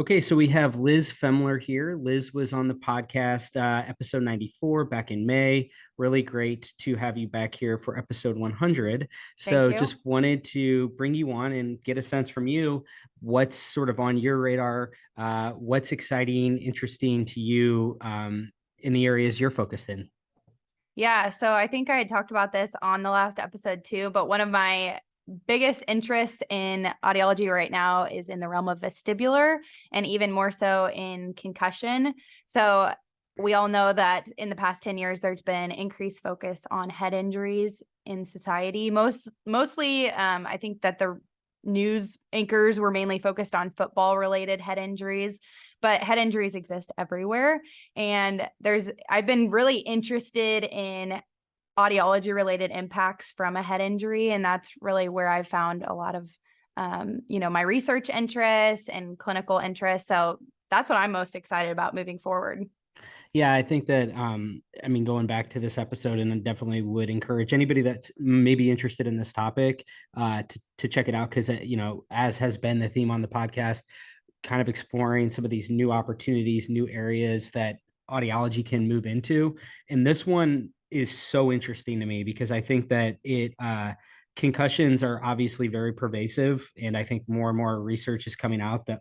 Okay, so we have Liz Fuemmeler here. Liz was on the podcast, episode 94 back in May. Really great to have you back here for episode 100. Thank So you. just wanted to bring you on and get a sense from you what's sort of on your radar, what's exciting, interesting to you in the areas you're focused in. Yeah, so I think I had talked about this on the last episode too, but one of my biggest interests in audiology right now is in the realm of vestibular and even more so in concussion. So we all know that in the past 10 years, there's been increased focus on head injuries in society. Mostly, I think that the news anchors were mainly focused on football related head injuries, but head injuries exist everywhere. And I've been really interested in audiology related impacts from a head injury. And that's really where I've found a lot of, my research interests and clinical interests. So that's what I'm most excited about moving forward. Yeah, I think that going back to this episode, and I definitely would encourage anybody that's maybe interested in this topic to check it out because as has been the theme on the podcast, kind of exploring some of these new opportunities, new areas that audiology can move into. And this one is so interesting to me because I think that it concussions are obviously very pervasive, and I think more and more research is coming out that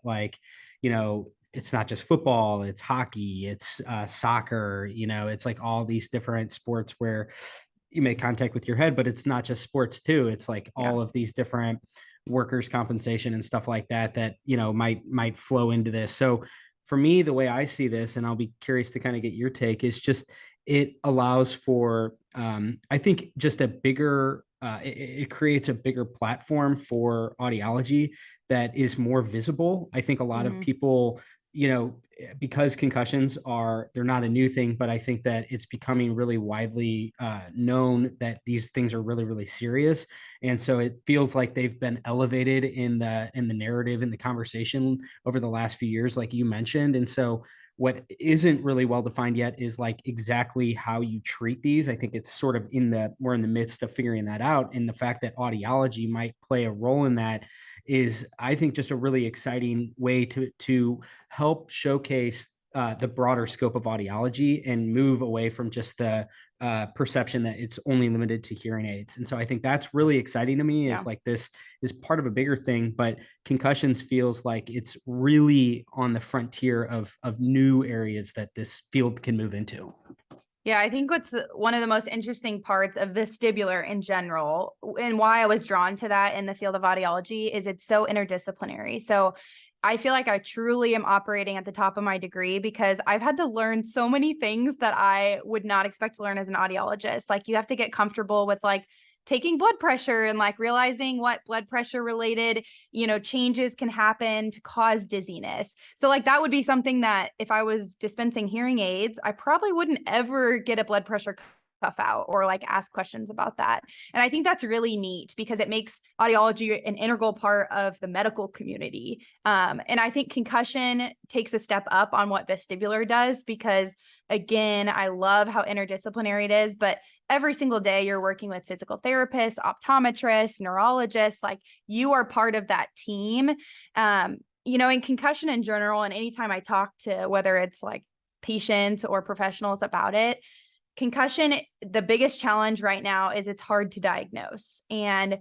it's not just football, it's hockey, it's soccer, it's like all these different sports where you make contact with your head, but it's not just sports too. It's like Yeah. all of these different workers' compensation and stuff like that might flow into this. So for me, the way I see this, and I'll be curious to kind of get your take, is just it allows for I think just a bigger it creates a bigger platform for audiology that is more visible. I think a lot of Hmm. people, because concussions they're not a new thing, but I think that it's becoming really widely known that these things are really, really serious. And so it feels like they've been elevated in the narrative, in the conversation over the last few years, like you mentioned. And so what isn't really well defined yet is like exactly how you treat these. I think it's sort of we're in the midst of figuring that out. And the fact that audiology might play a role in that is, I think, just a really exciting way to help showcase the broader scope of audiology and move away from just the perception that it's only limited to hearing aids. And so I think that's really exciting to me, is Yeah. like this is part of a bigger thing, but concussions feels like it's really on the frontier of new areas that this field can move into. Yeah, I think what's one of the most interesting parts of vestibular in general, and why I was drawn to that in the field of audiology, is it's so interdisciplinary. So I feel like I truly am operating at the top of my degree because I've had to learn so many things that I would not expect to learn as an audiologist. Like you have to get comfortable with like taking blood pressure and like realizing what blood pressure related, changes can happen to cause dizziness. So like that would be something that if I was dispensing hearing aids, I probably wouldn't ever get a blood pressure cuff out or like ask questions about that. And I think that's really neat because it makes audiology an integral part of the medical community. And I think concussion takes a step up on what vestibular does because, again, I love how interdisciplinary it is, but every single day you're working with physical therapists, optometrists, neurologists, like you are part of that team. In concussion in general, and anytime I talk to whether it's like patients or professionals about it, concussion, the biggest challenge right now is it's hard to diagnose. And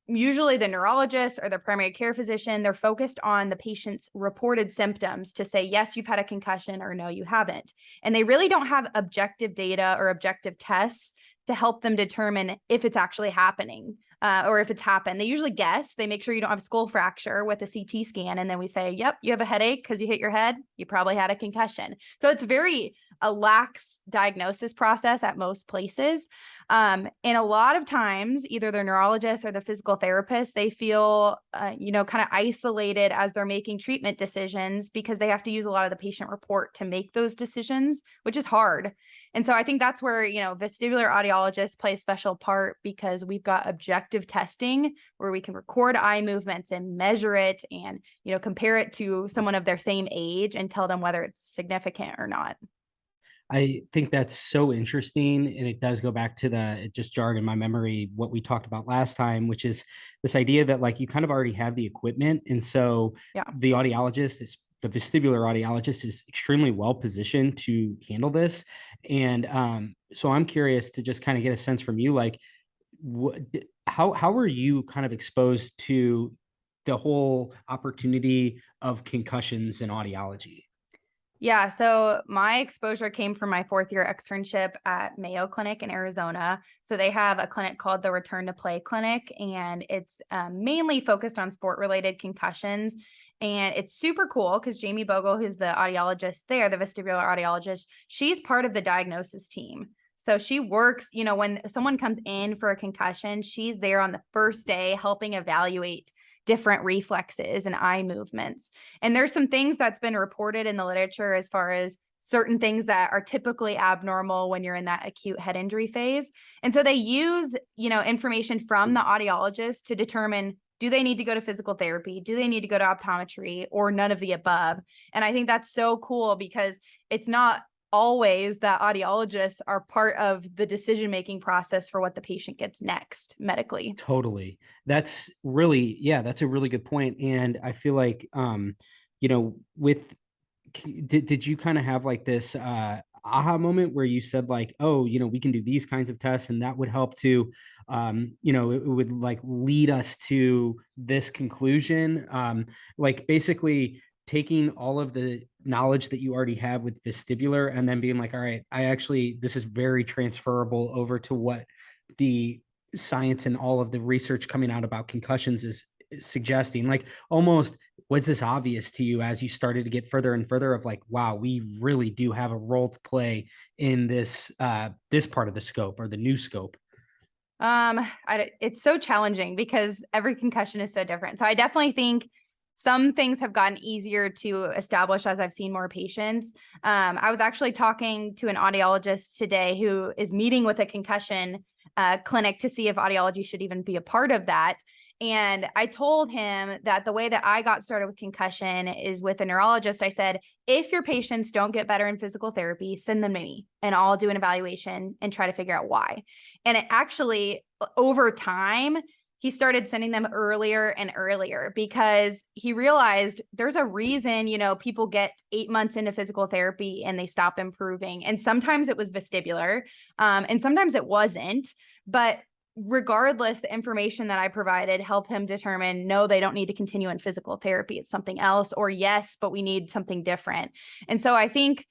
usually the neurologist or the primary care physician, they're focused on the patient's reported symptoms to say, yes, you've had a concussion or no, you haven't. And they really don't have objective data or objective tests to help them determine if it's actually happening or if it's happened. They usually guess. They make sure you don't have a skull fracture with a CT scan. And then we say, yep, you have a headache because you hit your head. You probably had a concussion. So it's very a lax diagnosis process at most places. And a lot of times, either the neurologist or the physical therapist, they feel, kind of isolated as they're making treatment decisions because they have to use a lot of the patient report to make those decisions, which is hard. And so I think that's where, vestibular audiologists play a special part because we've got objective testing where we can record eye movements and measure it and, compare it to someone of their same age and tell them whether it's significant or not. I think that's so interesting. And it does go back to it just jarred in my memory what we talked about last time, which is this idea that like you kind of already have the equipment. And so Yeah. the audiologist is the vestibular audiologist is extremely well positioned to handle this. And so I'm curious to just kind of get a sense from you, like, how were you kind of exposed to the whole opportunity of concussions in audiology? Yeah, so my exposure came from my fourth year externship at Mayo Clinic in Arizona. So they have a clinic called the Return to Play Clinic, and it's mainly focused on sport related concussions. And it's super cool because Jamie Bogle, who's the audiologist there, the vestibular audiologist, she's part of the diagnosis team. So she works, when someone comes in for a concussion, she's there on the first day helping evaluate different reflexes and eye movements. And there's some things that's been reported in the literature as far as certain things that are typically abnormal when you're in that acute head injury phase. And so they use, information from the audiologist to determine, do they need to go to physical therapy? Do they need to go to optometry, or none of the above? And I think that's so cool because it's not always that audiologists are part of the decision-making process for what the patient gets next medically. Totally. That's really, yeah, that's a really good point. And I feel like, with, did you kind of have like this aha moment where you said like, oh, we can do these kinds of tests and that would help to, it would like lead us to this conclusion? Like basically taking all of the knowledge that you already have with vestibular and then being like, all right, this is very transferable over to what the science and all of the research coming out about concussions is suggesting. Like, almost, was this obvious to you as you started to get further and further of like, wow, we really do have a role to play in this part of the scope or the new scope? It's so challenging because every concussion is so different. So I definitely think some things have gotten easier to establish as I've seen more patients. I was actually talking to an audiologist today who is meeting with a concussion clinic to see if audiology should even be a part of that. And I told him that the way that I got started with concussion is with a neurologist. I said, if your patients don't get better in physical therapy, send them to me and I'll do an evaluation and try to figure out why. And it actually, over time, he started sending them earlier and earlier because he realized there's a reason, people get 8 months into physical therapy and they stop improving. And sometimes it was vestibular, and sometimes it wasn't. But regardless, the information that I provided helped him determine, no, they don't need to continue in physical therapy. It's something else, or yes, but we need something different. And so I think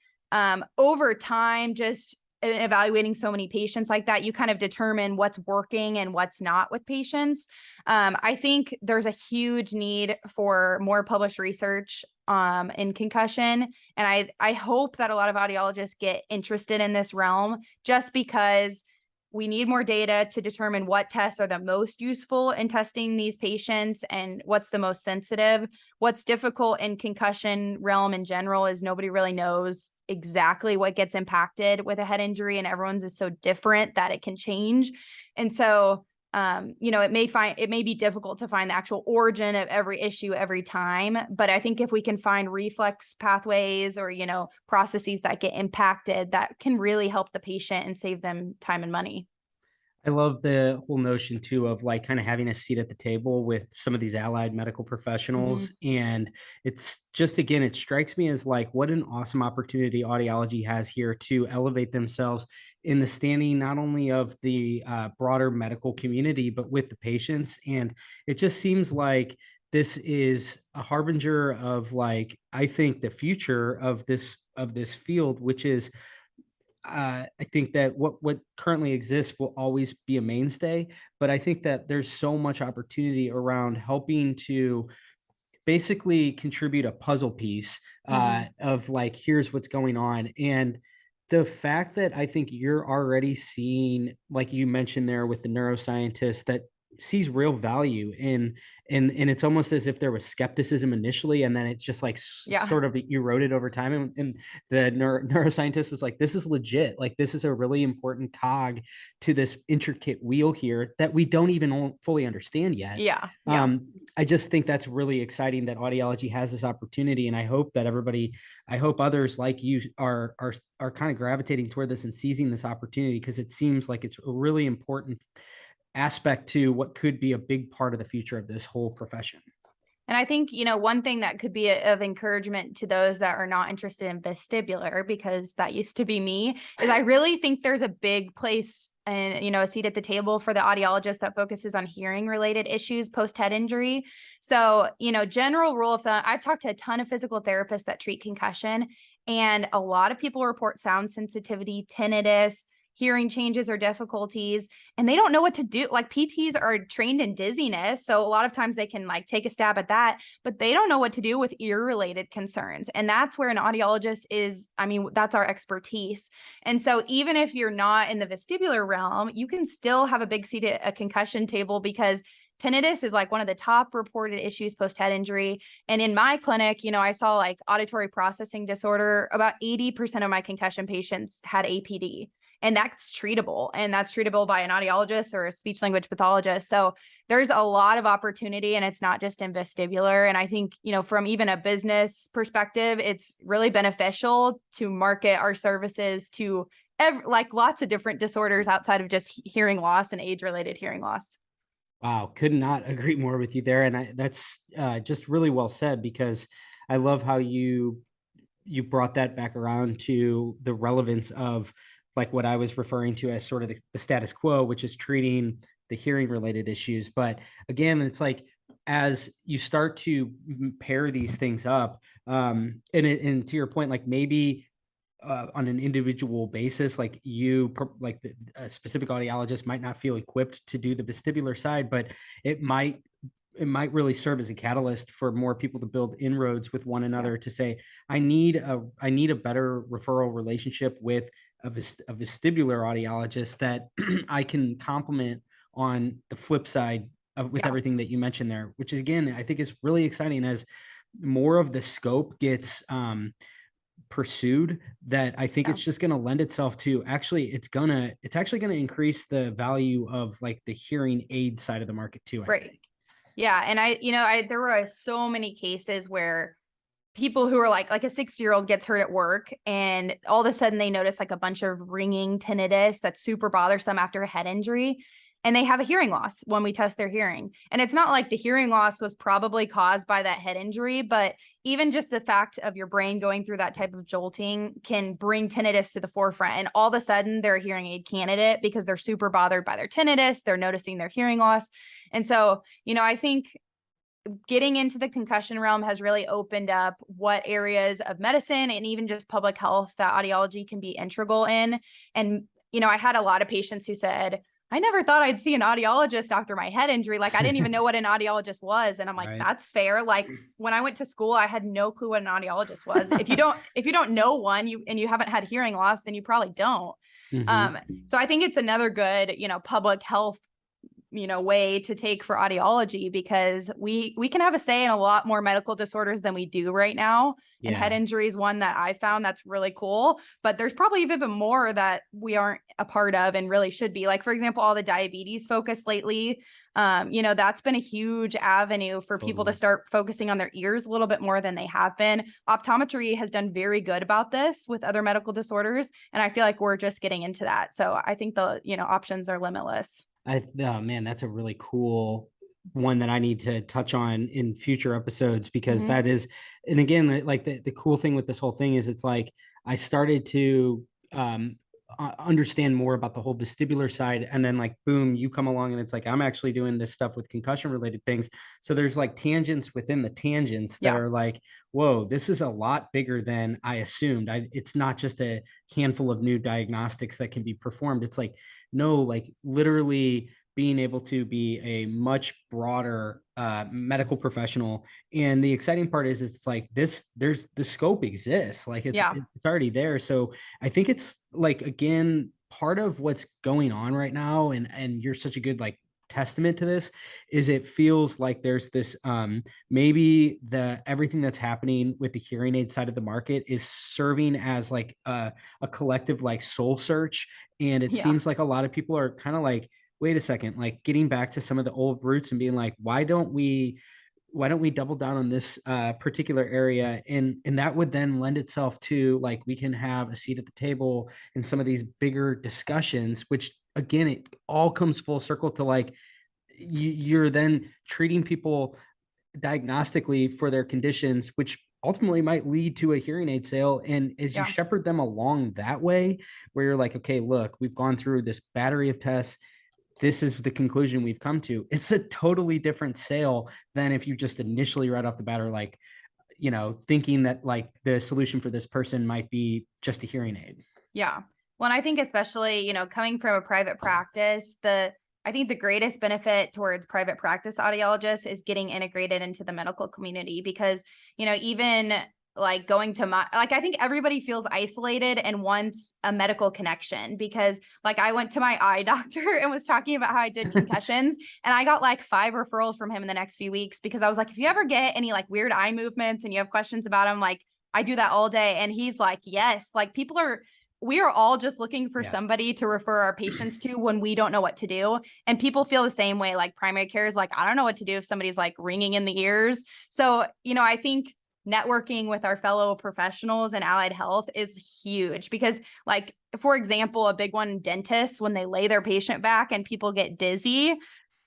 over time, just evaluating so many patients like that, you kind of determine what's working and what's not with patients. I think there's a huge need for more published research in concussion. And I hope that a lot of audiologists get interested in this realm just because we need more data to determine what tests are the most useful in testing these patients and what's the most sensitive. What's difficult in concussion realm in general is nobody really knows exactly what gets impacted with a head injury, and everyone's is so different that it can change. And so, it may be difficult to find the actual origin of every issue every time, but I think if we can find reflex pathways or, processes that get impacted, that can really help the patient and save them time and money. I love the whole notion too of like kind of having a seat at the table with some of these allied medical professionals. Mhm. And it's just, again, it strikes me as like what an awesome opportunity audiology has here to elevate themselves in the standing, not only of the broader medical community, but with the patients. And it just seems like this is a harbinger of like, I think the future of this field, which is I think that what currently exists will always be a mainstay, but I think that there's so much opportunity around helping to basically contribute a puzzle piece Mhm. of like, here's what's going on. And the fact that I think you're already seeing, like you mentioned there with the neuroscientist, that sees real value in, and it's almost as if there was skepticism initially and then it's just like Yeah. sort of eroded over time, and the neuroscientist was like, this is legit, like this is a really important cog to this intricate wheel here that we don't even fully understand yet. Yeah. Yeah. I just think that's really exciting that audiology has this opportunity, and I hope that I hope others like you are kind of gravitating toward this and seizing this opportunity, because it seems like it's a really important aspect to what could be a big part of the future of this whole profession. And I think, one thing that could be of encouragement to those that are not interested in vestibular, because that used to be me, is I really think there's a big place and, a seat at the table for the audiologist that focuses on hearing related issues post head injury. So, general rule of thumb, I've talked to a ton of physical therapists that treat concussion, and a lot of people report sound sensitivity, tinnitus, hearing changes or difficulties, and they don't know what to do. Like PTs are trained in dizziness, so a lot of times they can like take a stab at that, but they don't know what to do with ear related concerns. And that's where an audiologist is, that's our expertise. And so even if you're not in the vestibular realm, you can still have a big seat at a concussion table, because tinnitus is like one of the top reported issues post head injury. And in my clinic, I saw like auditory processing disorder. About 80% of my concussion patients had APD. And that's treatable. And that's treatable by an audiologist or a speech language pathologist. So there's a lot of opportunity, and it's not just in vestibular. And I think, from even a business perspective, it's really beneficial to market our services to like lots of different disorders outside of just hearing loss and age-related hearing loss. Wow, could not agree more with you there. And that's just really well said, because I love how you brought that back around to the relevance of like what I was referring to as sort of the status quo, which is treating the hearing related issues. But again, it's like as you start to pair these things up, and to your point, like maybe on an individual basis, like a specific audiologist might not feel equipped to do the vestibular side, but it might really serve as a catalyst for more people to build inroads with one another, to say, I need a better referral relationship with a vestibular audiologist that I can complement on the flip side of with everything that you mentioned there, which again, I think is really exciting as more of the scope gets pursued, that I think it's just going to lend itself to it's actually going to increase the value of like the hearing aid side of the market too, I think. Yeah. And there were so many cases where people who are like a 6-year-old gets hurt at work, and all of a sudden they notice like a bunch of ringing tinnitus that's super bothersome after a head injury. And they have a hearing loss when we test their hearing. And it's not like the hearing loss was probably caused by that head injury, but even just the fact of your brain going through that type of jolting can bring tinnitus to the forefront. And all of a sudden they're a hearing aid candidate because they're super bothered by their tinnitus. They're noticing their hearing loss. And so, I think getting into the concussion realm has really opened up what areas of medicine and even just public health that audiology can be integral in. And, I had a lot of patients who said, I never thought I'd see an audiologist after my head injury. Like I didn't even know what an audiologist was. And I'm like, that's fair. Like when I went to school, I had no clue what an audiologist was. If you don't know one, you haven't had hearing loss, then you probably don't. So I think it's another good, public health way to take for audiology, because we can have a say in a lot more medical disorders than we do right now. And head injury is one that I found that's really cool, but there's probably even more that we aren't a part of and really should be. Like, for example, all the diabetes focus lately, that's been a huge avenue for people to start focusing on their ears a little bit more than they have been. Optometry has done very good about this with other medical disorders, and I feel like we're just getting into that. So I think the, options are limitless. Oh man, that's a really cool one that I need to touch on in future episodes, because that is, and again, like the cool thing with this whole thing is it's like I started to understand more about the whole vestibular side, and then like boom, you come along and it's like I'm actually doing this stuff with concussion related things. So there's like tangents within the tangents that are like, whoa, this is a lot bigger than I assumed. It's not just a handful of new diagnostics that can be performed. It's like, no, like literally being able to be a much broader medical professional. And the exciting part is it's like there's the scope exists, like it's already there. So I think it's like, again, part of what's going on right now, and you're such a good like testament to this, is it feels like there's this maybe everything that's happening with the hearing aid side of the market is serving as like a collective like soul search. And it seems like a lot of people are kind of like, wait a second, like getting back to some of the old roots and being like, why don't we double down on this particular area? And that would then lend itself to like, we can have a seat at the table in some of these bigger discussions, which again, it all comes full circle to like, you're then treating people diagnostically for their conditions, which ultimately might lead to a hearing aid sale. And as you Yeah. shepherd them along that way, where you're like, okay, look, we've gone through this battery of tests. This is the conclusion we've come to. It's a totally different sale than if you just initially right off the bat are like, thinking that like the solution for this person might be just a hearing aid. Yeah. Well, I think especially, coming from a private practice, I think the greatest benefit towards private practice audiologists is getting integrated into the medical community because, even like going to I think everybody feels isolated and wants a medical connection because like I went to my eye doctor and was talking about how I did concussions and I got like 5 referrals from him in the next few weeks because I was like, if you ever get any like weird eye movements and you have questions about them, like I do that all day. And he's like, yes, like we are all just looking for somebody to refer our patients to when we don't know what to do. And people feel the same way. Like primary care is like, I don't know what to do if somebody's like ringing in the ears. So, I think networking with our fellow professionals in allied health is huge because like, for example, a big one, dentists, when they lay their patient back and people get dizzy,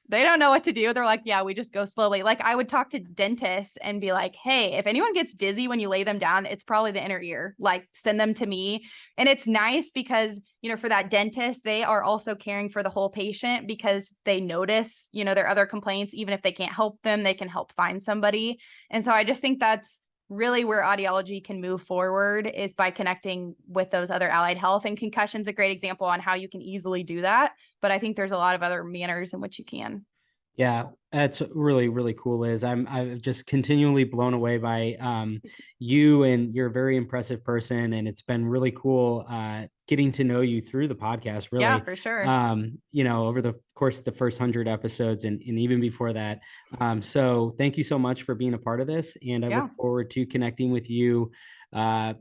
they don't know what to do. They're like, yeah, we just go slowly. Like I would talk to dentists and be like, hey, if anyone gets dizzy when you lay them down, it's probably the inner ear. Like send them to me. And it's nice because, for that dentist, they are also caring for the whole patient because they notice, their other complaints. Even if they can't help them, they can help find somebody. And so I just think that's really where audiology can move forward is by connecting with those other allied health, and concussion's a great example on how you can easily do that. But I think there's a lot of other manners in which you can. Yeah, that's really, really cool, Liz. I'm just continually blown away by you, and you're a very impressive person. And it's been really cool getting to know you through the podcast, Yeah, really. for sure. Over the course of the first 100 episodes and even before that. So thank you so much for being a part of this. And I Yeah, look forward to connecting with you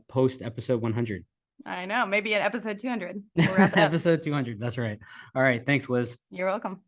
post episode 100. I know. Maybe in episode 200. We'll wrap it up. Episode 200. That's right. All right. Thanks, Liz. You're welcome.